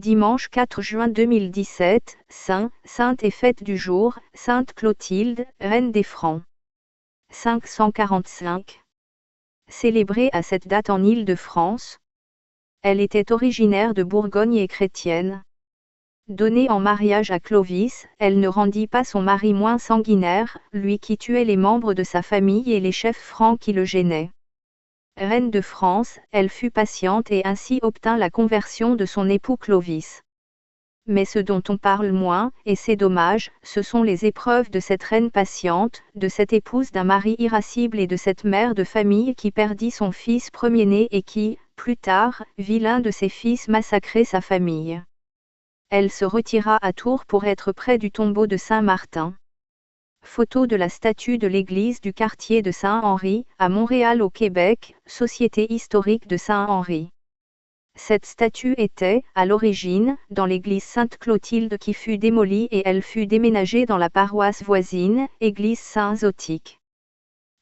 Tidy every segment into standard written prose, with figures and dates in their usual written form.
Dimanche 4 juin 2017, Sainte et fête du jour, Sainte Clotilde, reine des Francs. 545. Célébrée à cette date en Île-de-France. Elle était originaire de Bourgogne et chrétienne. Donnée en mariage à Clovis, elle ne rendit pas son mari moins sanguinaire, lui qui tuait les membres de sa famille et les chefs francs qui le gênaient. Reine de France, elle fut patiente et ainsi obtint la conversion de son époux Clovis. Mais ce dont on parle moins, et c'est dommage, ce sont les épreuves de cette reine patiente, de cette épouse d'un mari irascible et de cette mère de famille qui perdit son fils premier-né et qui, plus tard, vit l'un de ses fils massacrer sa famille. Elle se retira à Tours pour être près du tombeau de Saint-Martin. Photo de la statue de l'église du quartier de Saint-Henri, à Montréal au Québec, Société historique de Saint-Henri. Cette statue était, à l'origine, dans l'église Sainte-Clotilde qui fut démolie et elle fut déménagée dans la paroisse voisine, église Saint-Zotique.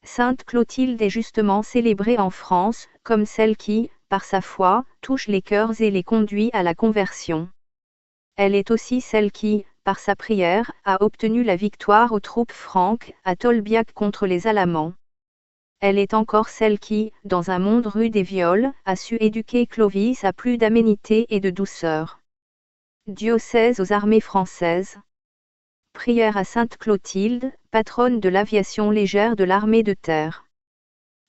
Sainte Clotilde est justement célébrée en France, comme celle qui, par sa foi, touche les cœurs et les conduit à la conversion. Elle est aussi celle qui, par sa prière, a obtenu la victoire aux troupes franques, à Tolbiac contre les Alamans. Elle est encore celle qui, dans un monde rude et viols, a su éduquer Clovis à plus d'aménité et de douceur. Diocèse aux armées françaises. Prière à Sainte Clotilde, patronne de l'aviation légère de l'armée de terre.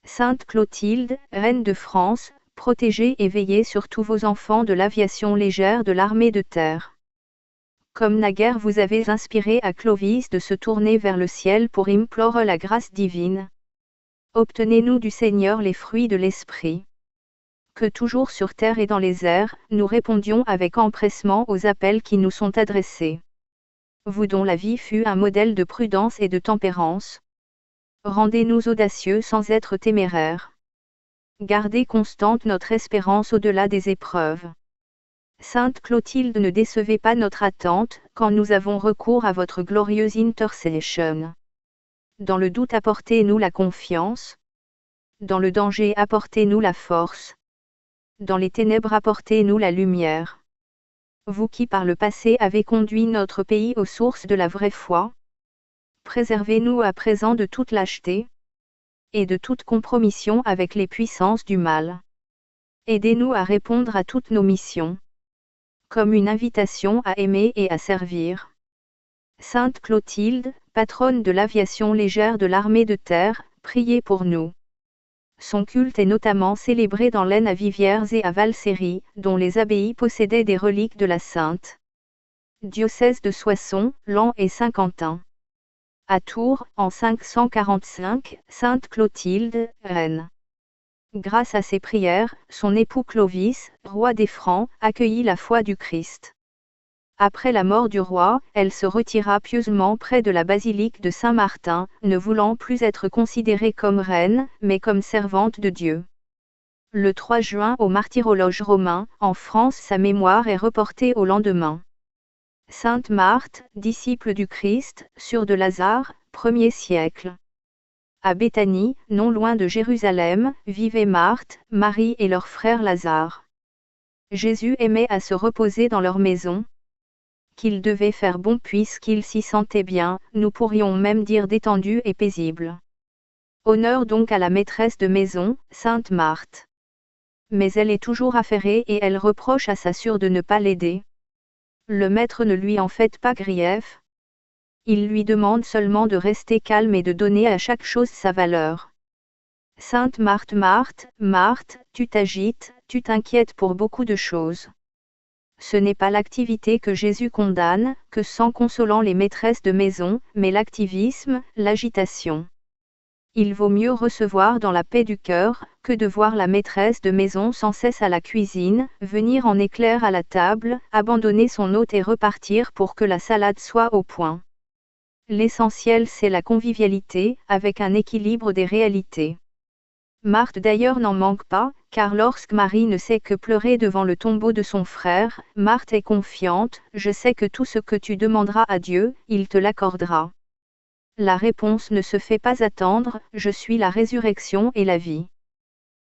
Sainte Clotilde, reine de France, protégez et veillez sur tous vos enfants de l'aviation légère de l'armée de terre. Comme naguère vous avez inspiré à Clovis de se tourner vers le ciel pour implorer la grâce divine. Obtenez-nous du Seigneur les fruits de l'Esprit. Que toujours sur terre et dans les airs, nous répondions avec empressement aux appels qui nous sont adressés. Vous dont la vie fut un modèle de prudence et de tempérance. Rendez-nous audacieux sans être téméraires. Gardez constante notre espérance au-delà des épreuves. Sainte Clotilde, ne décevez pas notre attente, quand nous avons recours à votre glorieuse intercession. Dans le doute apportez-nous la confiance. Dans le danger apportez-nous la force. Dans les ténèbres apportez-nous la lumière. Vous qui par le passé avez conduit notre pays aux sources de la vraie foi. Préservez-nous à présent de toute lâcheté et de toute compromission avec les puissances du mal. Aidez-nous à répondre à toutes nos missions. Comme une invitation à aimer et à servir. Sainte Clotilde, patronne de l'aviation légère de l'armée de terre, priez pour nous. Son culte est notamment célébré dans l'Aisne à Viviers et à Valséry, dont les abbayes possédaient des reliques de la sainte. Diocèse de Soissons, Laon et Saint-Quentin. À Tours, en 545, Sainte Clotilde, reine. Grâce à ses prières, son époux Clovis, roi des Francs, accueillit la foi du Christ. Après la mort du roi, elle se retira pieusement près de la basilique de Saint-Martin, ne voulant plus être considérée comme reine, mais comme servante de Dieu. Le 3 juin au martyrologe romain, en France, sa mémoire est reportée au lendemain. Sainte Marthe, disciple du Christ, sœur de Lazare, 1er siècle. À Béthanie, non loin de Jérusalem, vivaient Marthe, Marie et leur frère Lazare. Jésus aimait à se reposer dans leur maison. Qu'il devait faire bon puisqu'il s'y sentait bien, nous pourrions même dire détendu et paisible. Honneur donc à la maîtresse de maison, Sainte Marthe. Mais elle est toujours affairée et elle reproche à sa sœur de ne pas l'aider. Le maître ne lui en fait pas grief. Il lui demande seulement de rester calme et de donner à chaque chose sa valeur. Sainte Marthe, Marthe, Marthe, tu t'agites, tu t'inquiètes pour beaucoup de choses. Ce n'est pas l'activité que Jésus condamne, que sans consolant les maîtresses de maison, mais l'activisme, l'agitation. Il vaut mieux recevoir dans la paix du cœur, que de voir la maîtresse de maison sans cesse à la cuisine, venir en éclair à la table, abandonner son hôte et repartir pour que la salade soit au point. L'essentiel c'est la convivialité, avec un équilibre des réalités. Marthe d'ailleurs n'en manque pas, car lorsque Marie ne sait que pleurer devant le tombeau de son frère, Marthe est confiante, je sais que tout ce que tu demanderas à Dieu, il te l'accordera. La réponse ne se fait pas attendre, je suis la résurrection et la vie.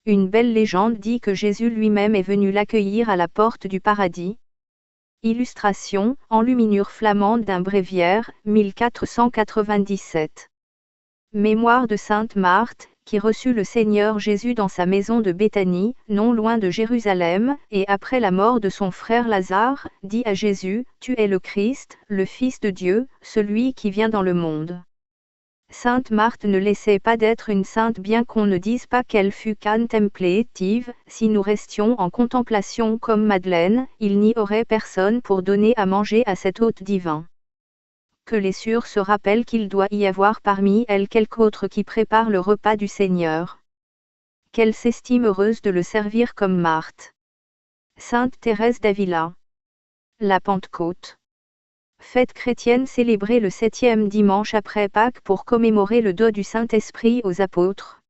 Une belle légende dit que Jésus lui-même est venu l'accueillir à la porte du paradis. Illustration, enluminure flamande d'un bréviaire, 1497. Mémoire de sainte Marthe, qui reçut le Seigneur Jésus dans sa maison de Béthanie, non loin de Jérusalem, et après la mort de son frère Lazare, dit à Jésus, « Tu es le Christ, le Fils de Dieu, celui qui vient dans le monde. » Sainte Marthe ne laissait pas d'être une sainte bien qu'on ne dise pas qu'elle fut contemplative. Si nous restions en contemplation comme Madeleine, il n'y aurait personne pour donner à manger à cet hôte divin. Que les sûrs se rappellent qu'il doit y avoir parmi elles quelque autre qui prépare le repas du Seigneur. Qu'elle s'estime heureuse de le servir comme Marthe. Sainte Thérèse d'Avila. La Pentecôte. Fête chrétienne célébrée le 7e dimanche après Pâques pour commémorer le don du Saint-Esprit aux apôtres.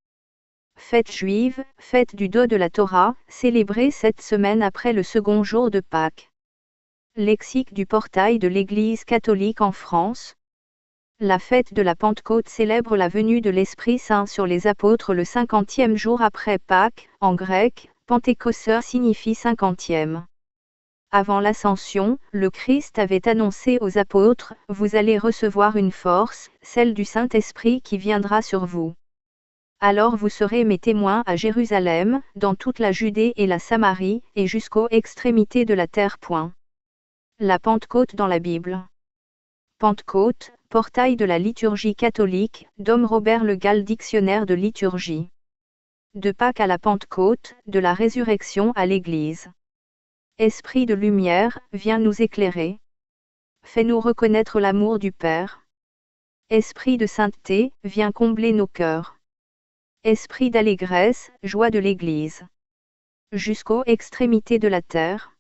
Fête juive, fête du don de la Torah, célébrée 7 semaines après le second jour de Pâques. Lexique du portail de l'Église catholique en France. La fête de la Pentecôte célèbre la venue de l'Esprit Saint sur les apôtres le 50e jour après Pâques, en grec, Pentécoste signifie 50e. Avant l'ascension, le Christ avait annoncé aux apôtres, « Vous allez recevoir une force, celle du Saint-Esprit qui viendra sur vous. Alors vous serez mes témoins à Jérusalem, dans toute la Judée et la Samarie, et jusqu'aux extrémités de la terre. » La Pentecôte dans la Bible. Pentecôte, portail de la liturgie catholique, Dom Robert Le Gall Dictionnaire de liturgie. De Pâques à la Pentecôte, de la résurrection à l'Église. Esprit de lumière, viens nous éclairer. Fais-nous reconnaître l'amour du Père. Esprit de sainteté, viens combler nos cœurs. Esprit d'allégresse, joie de l'Église. Jusqu'aux extrémités de la terre.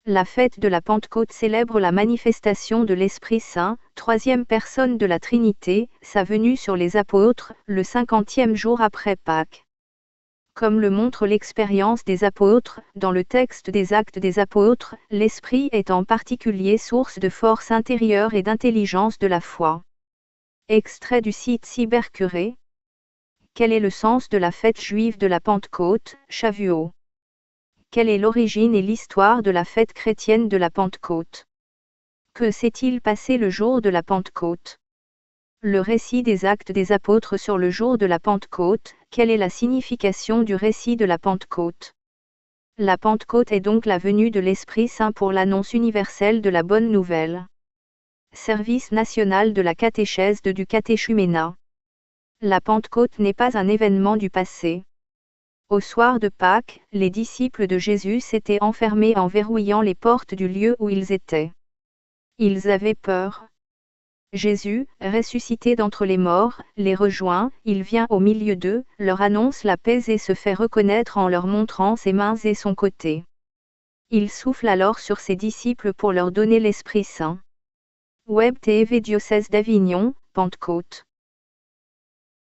La fête de la Pentecôte célèbre la manifestation de l'Esprit Saint, troisième personne de la Trinité, sa venue sur les apôtres, le 50e jour après Pâques. Comme le montre l'expérience des apôtres, dans le texte des Actes des Apôtres, l'Esprit est en particulier source de force intérieure et d'intelligence de la foi. Extrait du site Cybercuré. Quel est le sens de la fête juive de la Pentecôte, Shavuot? Quelle est l'origine et l'histoire de la fête chrétienne de la Pentecôte? Que s'est-il passé le jour de la Pentecôte? Le récit des Actes des Apôtres sur le jour de la Pentecôte, quelle est la signification du récit de la Pentecôte? La Pentecôte est donc la venue de l'Esprit Saint pour l'annonce universelle de la bonne nouvelle. Service national de la catéchèse du catéchuménat. La Pentecôte n'est pas un événement du passé. Au soir de Pâques, les disciples de Jésus s'étaient enfermés en verrouillant les portes du lieu où ils étaient. Ils avaient peur. Jésus, ressuscité d'entre les morts, les rejoint, il vient au milieu d'eux, leur annonce la paix et se fait reconnaître en leur montrant ses mains et son côté. Il souffle alors sur ses disciples pour leur donner l'Esprit Saint. Web TV Diocèse d'Avignon, Pentecôte.